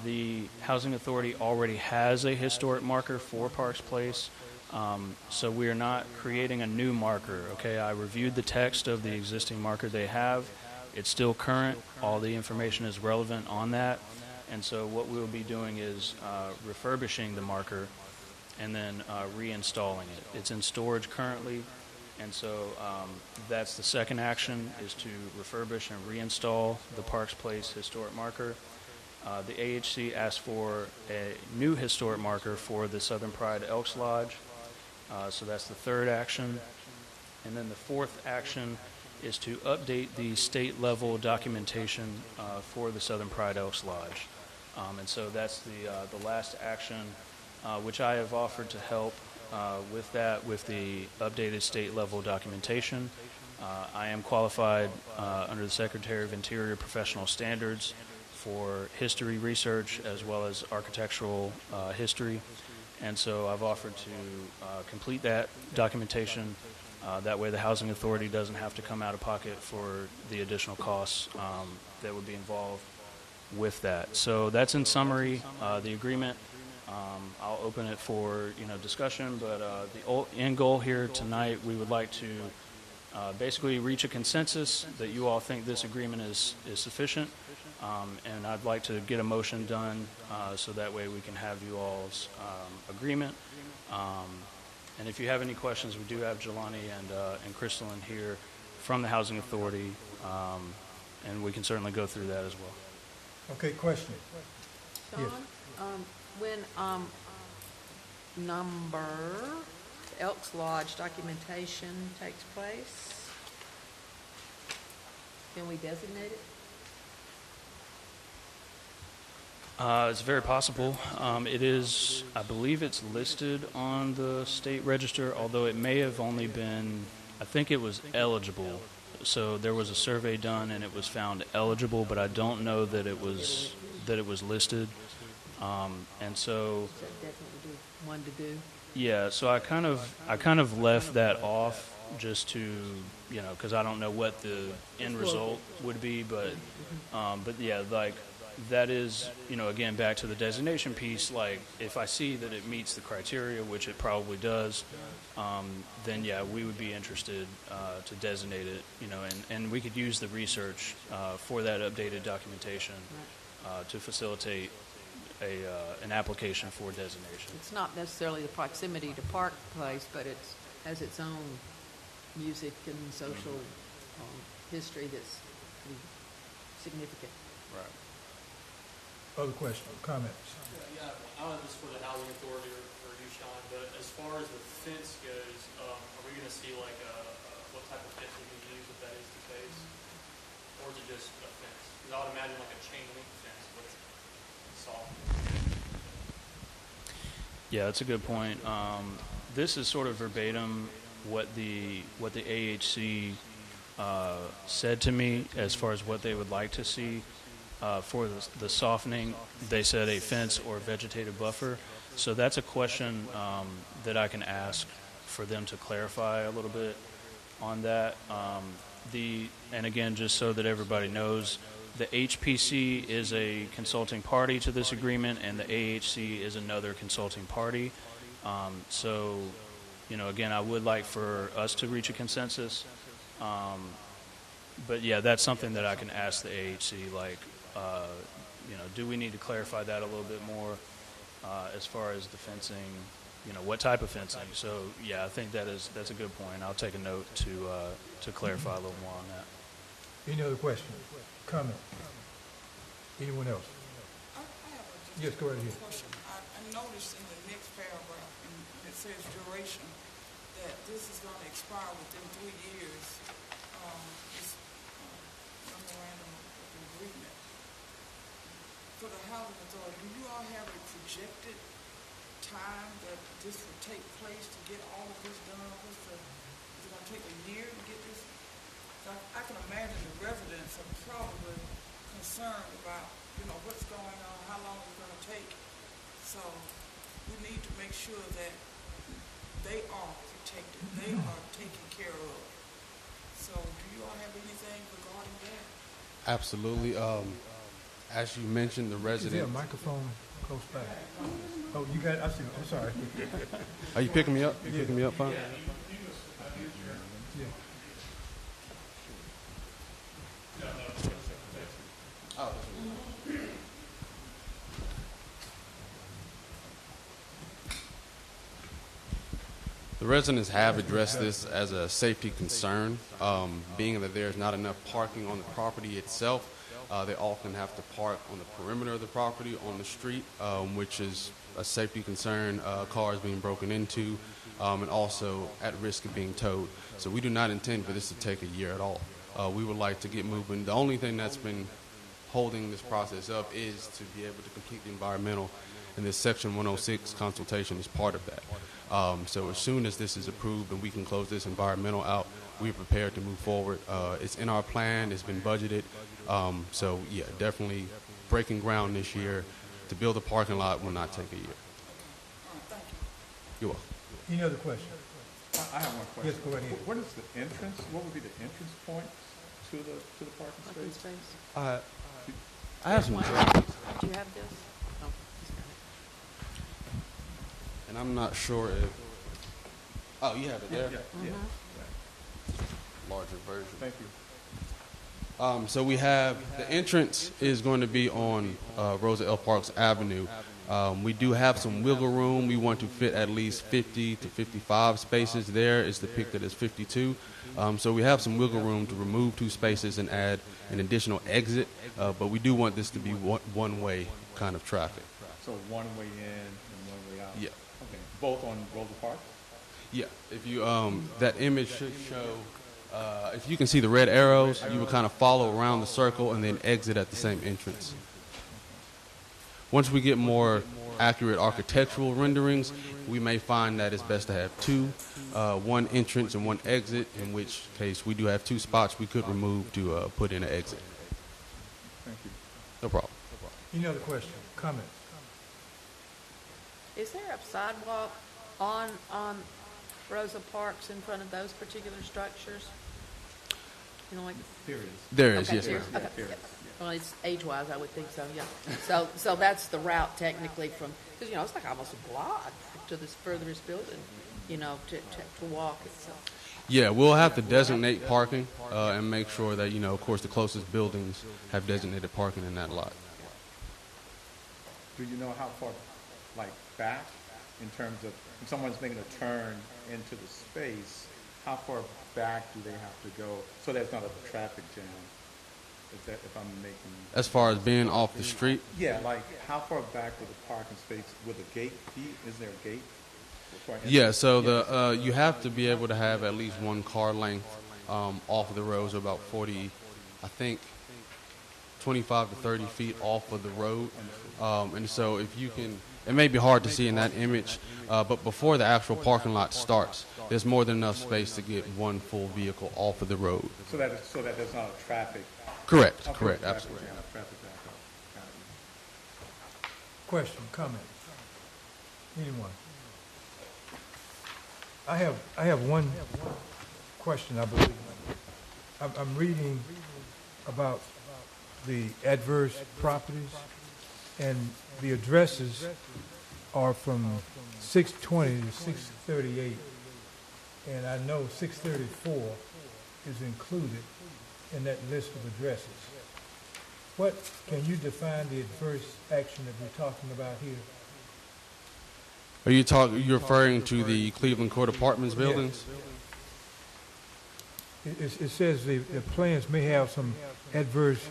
The Housing Authority already has a historic marker for Parks Place, so we are not creating a new marker. Okay, I reviewed the text of the existing marker they have. It's still current. All the information is relevant on that. And so what we will be doing is refurbishing the marker and then reinstalling it. It's in storage currently, and so that's the second action, is to refurbish and reinstall the Parks Place historic marker. The AHC asked for a new historic marker for the Southern Pride Elks Lodge, so that's the third action. And then the fourth action is to update the state-level documentation for the Southern Pride Elks Lodge. And so that's the last action, which I have offered to help with that, with the updated state-level documentation. I am qualified under the Secretary of Interior Professional Standards for history research as well as architectural history. And so I've offered to complete that documentation That way the Housing Authority doesn't have to come out of pocket for the additional costs that would be involved with that. So that's in summary the agreement. I'll open it for discussion, but the end goal here tonight, we would like to basically reach a consensus that you all think this agreement is sufficient, and I'd like to get a motion done so that way we can have you all's agreement. And if you have any questions, we do have Jelani and Crystalline here from the Housing Authority, and we can certainly go through that as well. Okay, question. Sean, Yes. when Elks Lodge documentation takes place, can we designate it? It's very possible. It is, I believe it's listed on the state register, although it may have only been, I think it was eligible. So there was a survey done and it was found eligible, but I don't know that it was listed. And so That definitely be one to do. yeah, so I kind of left that off just to, because I don't know what the end result would be, but yeah, like that is, again, back to the designation piece, like if I see that it meets the criteria, which it probably does, then yeah, we would be interested to designate it, and we could use the research for that updated documentation to facilitate an application for designation. It's not necessarily the proximity to Park Place, but it has its own music and social history that's pretty significant. Right. Other questions, comments? Yeah, I don't know if this is for the Housing Authority or you, Sean, but as far as the fence goes, are we going to see like what type of fence we can use if that is the case? Or is it just a fence? Because I would imagine like a chain link fence, but it's soft. Yeah, that's a good point. This is sort of verbatim what the AHC said to me as far as what they would like to see for the softening. They said a fence or vegetative buffer. So that's a question that I can ask for them to clarify a little bit on that. And again, just so that everybody knows, the HPC is a consulting party to this agreement, and the AHC is another consulting party. So, again, I would like for us to reach a consensus. But yeah, that's something that I can ask the AHC, like, do we need to clarify that a little bit more as far as the fencing, what type of fencing? So yeah, I think that's a good point. I'll take a note to clarify a little more on that. Any other questions, comment? Anyone else? I have Yes, go right ahead. question. I noticed in the next paragraph, and it says duration, that this is going to expire within 3 years. This memorandum of agreement. For the Housing Authority, do you all have a projected time that this would take place to get all of this done? Is it going to take a year to get this? I can imagine the residents are probably concerned about, what's going on, how long it's going to take. So we need to make sure that they are protected, they are taken care of. So do you all have anything regarding that? Absolutely. As you mentioned, the Is there a residents. microphone close by? Oh, you got it. I see. I'm sorry. Are you picking me up? You picking me up, fine? Yeah. The residents have addressed this as a safety concern, being that there's not enough parking on the property itself. They often have to park on the perimeter of the property, on the street, which is a safety concern, cars being broken into, and also at risk of being towed. So we do not intend for this to take a year at all. We would like to get moving. The only thing that's been holding this process up is to be able to complete the environmental, and this Section 106 consultation is part of that. So as soon as this is approved and we can close this environmental out, we're prepared to move forward. It's in our plan. It's been budgeted. So, yeah, definitely breaking ground this year. To build a parking lot will not take a year. All right, thank you. You're welcome. Any other questions? I I have one question. Yes, go ahead. What is the entrance, what would be the entrance point to the parking Parking space? space. I have some, Do you have this? Oh, he's got it. and I'm not sure if, oh, you have it there? Yeah. Larger version. Thank you. So we have, the entrance is going to be on Rosa L. Parks Avenue. We do have some wiggle room. We want to fit at least 50 to 55 spaces there. It's depicted as 52. So we have some wiggle room to remove 2 spaces and add an additional exit. But we do want this to be one-way kind of traffic. So one way in and one way out? Yeah. Okay, both on Rosa Parks? Yeah. If you, that image should show, if you can see the red arrows, you would kind of follow around the circle and then exit at the same entrance. Once we get more accurate architectural renderings, we may find that it's best to have 2, one entrance and one exit, in which case we do have 2 spots we could remove to put in an exit. Thank you. No problem. Any other question, comments? Is there a sidewalk on Rosa Parks in front of those particular structures? You know, like. There is. There is, Okay, yes, there ma'am. is. Okay, yeah. Well, it's age-wise, I would think so, yeah. So that's the route technically from, because, it's like almost a block to this furthest building, to walk itself. Yeah, we'll have to designate parking and make sure that, of course, the closest buildings have designated parking in that lot. Do you know how far, back, in terms of, if someone's making a turn into the space, how far back do they have to go so there's not a traffic jam? If I'm making... As far as being off the street? Yeah, how far back with the parking space, with a gate be? Is there a gate? Yeah, so you have to be able to have at least 1 car length off of the roads, about 40, I think, 25 to 30 feet off of the road. And so if you can, it may be hard to see in that image, but before the actual parking lot starts, there's more than enough space to get 1 full vehicle off of the road. So that there's not a traffic... Correct, Okay, correct, traffic absolutely. jam, traffic backup. Got it. Question, comment? Anyone? I have one question, I believe. I'm reading about the adverse properties, and the addresses are from 620 to 638, and I know 634 is included in that list of addresses. Can you define the adverse action that we're talking about here? Are you're referring to the Cleveland Court Apartments buildings? It says the plans may have some adverse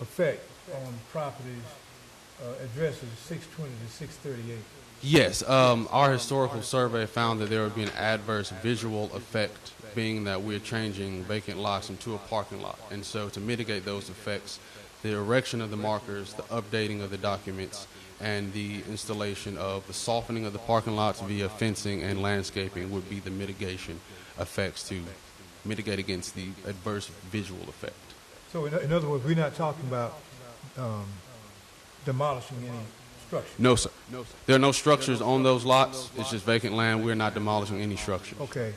effect on properties, addresses 620 to 638. Yes, our historical survey found that there would be an adverse visual effect, being that we're changing vacant lots into a parking lot. And so to mitigate those effects, the erection of the markers, the updating of the documents, and the installation of the softening of the parking lots via fencing and landscaping would be the mitigation effects to mitigate against the adverse visual effect. So in other words, we're not talking about demolishing any structure? No, sir. There are no structures on those lots. It's just vacant land. We're not demolishing any structures. Okay.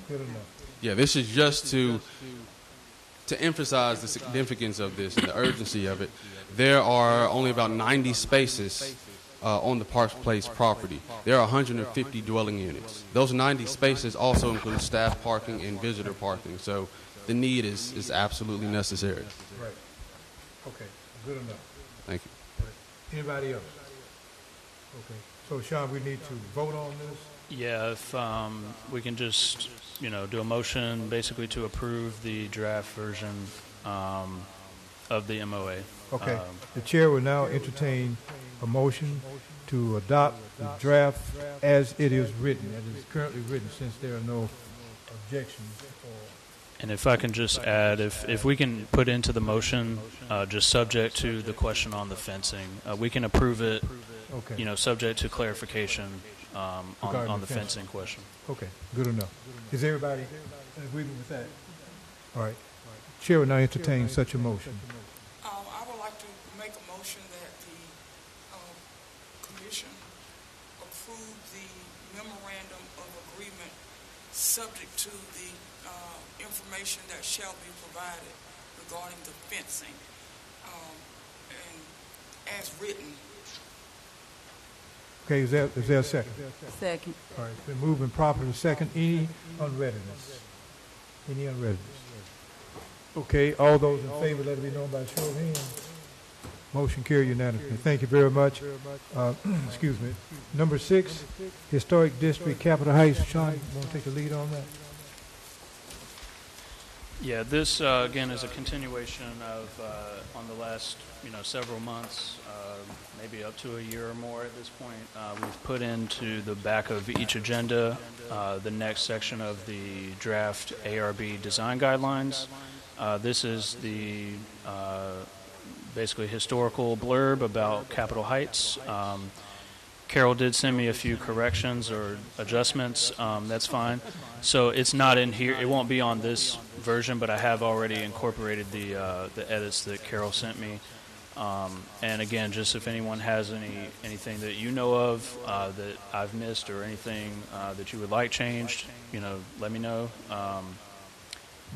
Good enough. Yeah, this is just to emphasize the significance of this and the urgency of it. There are only about 90 spaces on the Parks Place property. There are 150 dwelling units. Those 90 spaces also include staff parking and visitor parking. So the need is absolutely necessary. Right. Okay. Good enough. Thank you. Anybody else? Okay. So Sean, we need to vote on this? Yeah, if we can just, do a motion basically to approve the draft version of the MOA. Okay. The chair will now entertain a motion to adopt the draft as it is written, as it is currently written, since there are no objections. And if I can just add, if we can put into the motion, just subject to the question on the fencing, we can approve it, Okay. Subject to clarification Regarding on the the fencing question. Okay. Good enough. Is everybody in agreement with that? All right. Chair will now entertain such a motion. I would like to make a motion that the commission approve the memorandum of agreement subject to the information that shall be provided regarding the fencing, and as written. Okay, is there a second? Second. All right, it's been moved and properly second. Any unreadiness? Any unreadiness? Okay, all those in favor, let it be known by a show of hands. Motion carried unanimously. Thank you very much. Excuse me. Number 6, Historic District, Capitol Heights. Sean, you want to take the lead on that? Yeah, this again is a continuation of on the last several months, maybe up to a year or more at this point. We've put into the back of each agenda the next section of the draft ARB design guidelines. This is the basically historical blurb about Capitol Heights. Carol did send me a few corrections or adjustments. That's fine. So it's not in here. It won't be on this version, but I have already incorporated the edits that Carol sent me. And again, just if anyone has anything that you know of that I've missed or anything that you would like changed, let me know.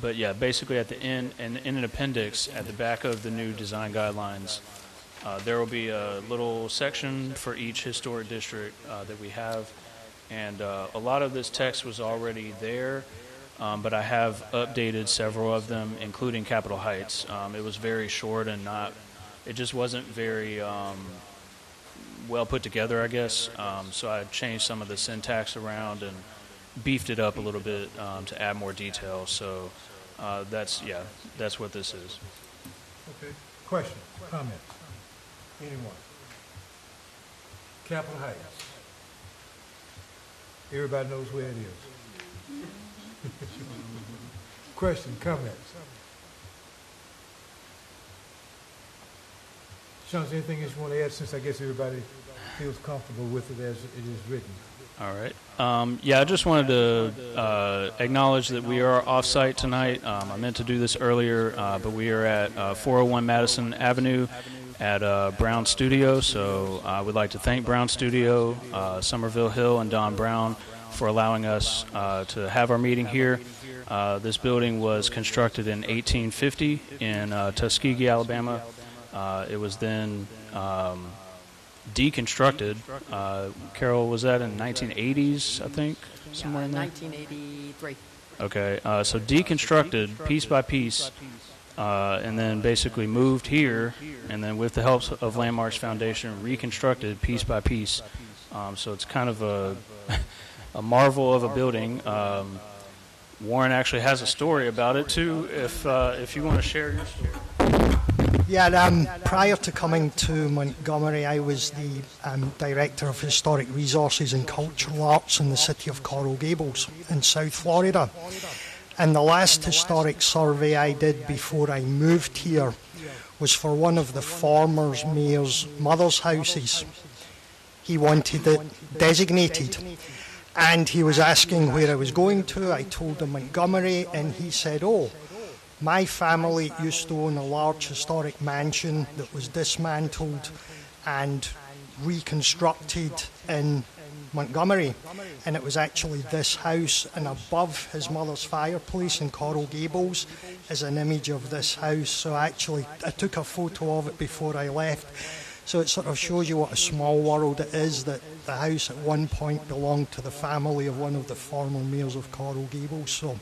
But yeah, basically at the end, and in an appendix at the back of the new design guidelines, there will be a little section for each historic district that we have. And a lot of this text was already there, but I have updated several of them, including Capitol Heights. It was very short and it just wasn't very well put together, I guess. So I changed some of the syntax around and beefed it up a little bit to add more detail. So that's what this is. Okay. Questions, comments? Anyone? Capitol Heights. Everybody knows where it is. Question, comments? Sean, is there anything else you want to add, since I guess everybody feels comfortable with it as it is written? All right. I just wanted to acknowledge that we are off-site tonight. I meant to do this earlier, but we are at 401 Madison Avenue at Brown Studio. So I would like to thank Brown Studio, Somerville Hill, and Don Brown for allowing us to have our meeting here. This building was constructed in 1850 in Tuskegee, Alabama. It was then deconstructed. Carol, was that in 1980s, I think? Somewhere in there? 1983. Okay, so deconstructed piece by piece, and then basically moved here, and then with the help of Landmarks Foundation, reconstructed piece by piece. So it's kind of a marvel of a building. Warren actually has a story about it, too, if you want to share your story. Yeah, prior to coming to Montgomery, I was the Director of Historic Resources and Cultural Arts in the city of Coral Gables in South Florida. And the last historic survey I did before I moved here was for one of the former mayor's mother's houses. He wanted it designated, and he was asking where I was going to. I told him Montgomery, and he said, "Oh, my family used to own a large historic mansion that was dismantled and reconstructed in Montgomery, and it was actually this house, and above his mother's fireplace in Coral Gables is an image of this house." So I took a photo of it before I left. So it sort of shows you what a small world it is, that the house at one point belonged to the family of one of the former mayors of Coral Gables. So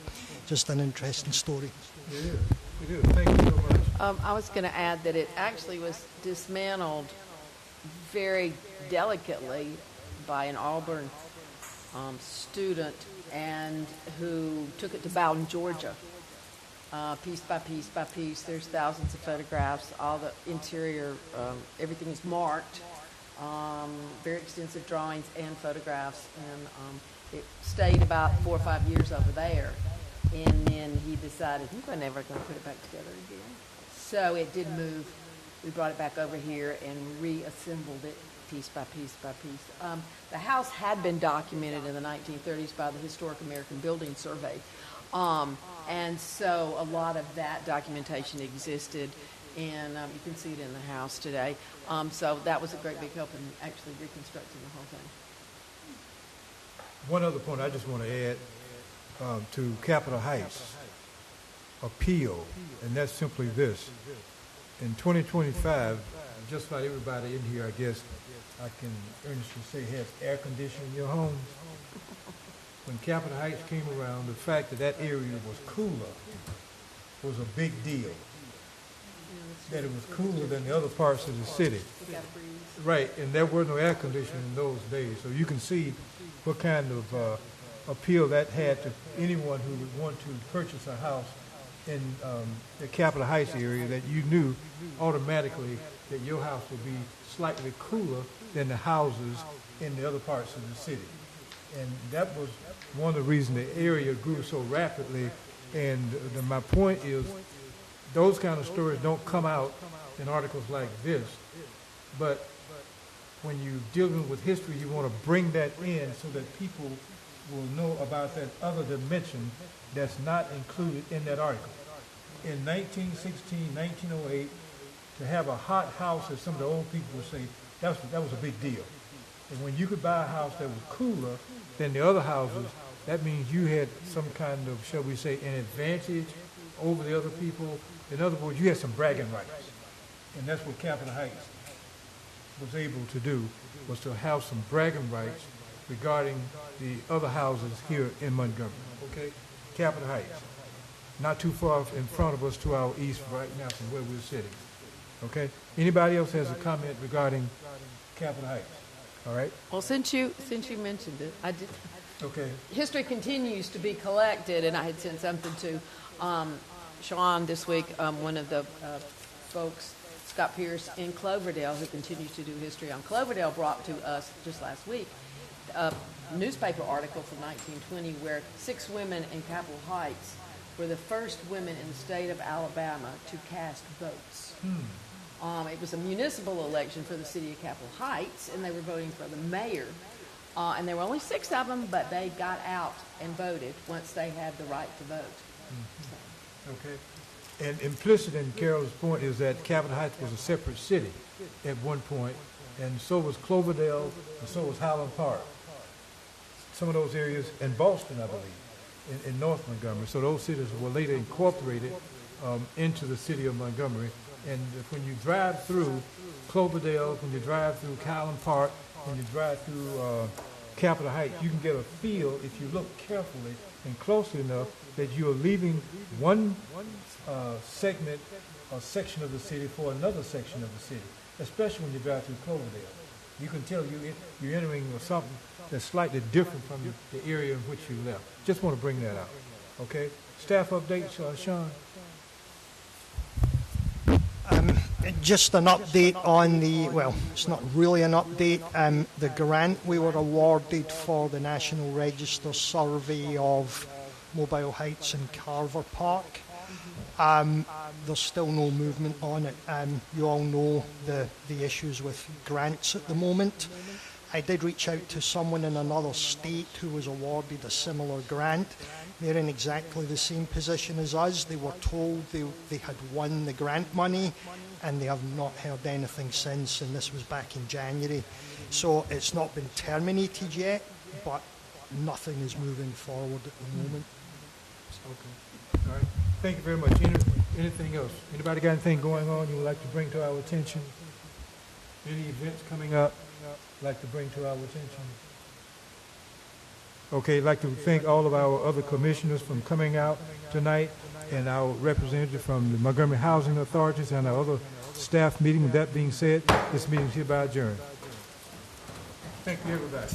just an interesting story. It is. It is. Thank you so much. I was going to add that it actually was dismantled very delicately by an Auburn student, and who took it to Bowden, Georgia, piece by piece by piece. There's thousands of photographs. All the interior, everything is marked. Very extensive drawings and photographs, and it stayed about 4 or 5 years over there. And then he decided, we're never going to put it back together again. So it did move. We brought it back over here and reassembled it piece by piece by piece. The house had been documented in the 1930s by the Historic American Building Survey. And so a lot of that documentation existed, and you can see it in the house today. So that was a great big help in actually reconstructing the whole thing. one other point I just want to add to Capitol Heights appeal, and that's simply this. In 2025, just about everybody in here, I guess, I can earnestly say, has air conditioning in your homes. When Capitol Heights came around, the fact that that area was cooler was a big deal. That it was cooler than the other parts of the city. Right, and there were no air conditioning in those days. So you can see what kind of appeal that had to anyone who would want to purchase a house in the Capitol Heights area, that you knew automatically that your house would be slightly cooler than the houses in the other parts of the city. And that was one of the reasons the area grew so rapidly. And my point is, those kind of stories don't come out in articles like this, but when you're dealing with history, you want to bring that in so that people will know about that other dimension that's not included in that article. In 1916, 1908, to have a hot house, as some of the old people would say, that was a big deal. And when you could buy a house that was cooler than the other houses, that means you had some kind of, shall we say, an advantage over the other people. In other words, you had some bragging rights. And that's what Capitol Heights was able to do, was to have some bragging rights regarding the other houses here in Montgomery. Okay? Capitol Heights. Not too far in front of us to our east right now from where we're sitting. Okay? Anybody else has a comment regarding Capitol Heights? All right? Well, since you mentioned it, I did. Okay. History continues to be collected, and I had sent something to Sean this week, one of the folks, Scott Pierce in Cloverdale, who continues to do history on Cloverdale, brought to us just last week a newspaper article from 1920 where 6 women in Capitol Heights were the first women in the state of Alabama to cast votes. It was a municipal election for the city of Capitol Heights, and they were voting for the mayor. And there were only 6 of them, but they got out and voted once they had the right to vote. So. Okay. And implicit in Carol's point is that Capitol Heights was a separate city at one point, and so was Cloverdale, and so was Highland Park. Some of those areas, and Boston, I believe, in North Montgomery. So those cities were later incorporated into the city of Montgomery. And when you drive through Cloverdale, when you drive through Highland Park, when you drive through Capitol Heights, you can get a feel, if you look carefully and closely enough, that you are leaving one segment or section of the city for another section of the city, especially when you drive through Cloverdale. You can tell you're entering something that's slightly different from the area in which you left. Just want to bring that out. Okay? Staff updates, Sean? Just an update on well, it's not really an update, the grant we were awarded for the National Register survey of Mobile Heights and Carver Park. There's still no movement on it. You all know the issues with grants at the moment. I did reach out to someone in another state who was awarded a similar grant. They're in exactly the same position as us. They were told they had won the grant money, and they have not heard anything since, and this was back in January. So it's not been terminated yet, but nothing is moving forward at the moment. Okay. All right. Thank you very much. Anything else? Anybody got anything going on you would like to bring to our attention? Any events coming up you'd like to bring to our attention? Okay, I'd like to thank all of our other commissioners from coming out tonight, and our representative from the Montgomery Housing Authorities and our other staff meeting. With that being said, this meeting is hereby adjourned. Thank you, everybody.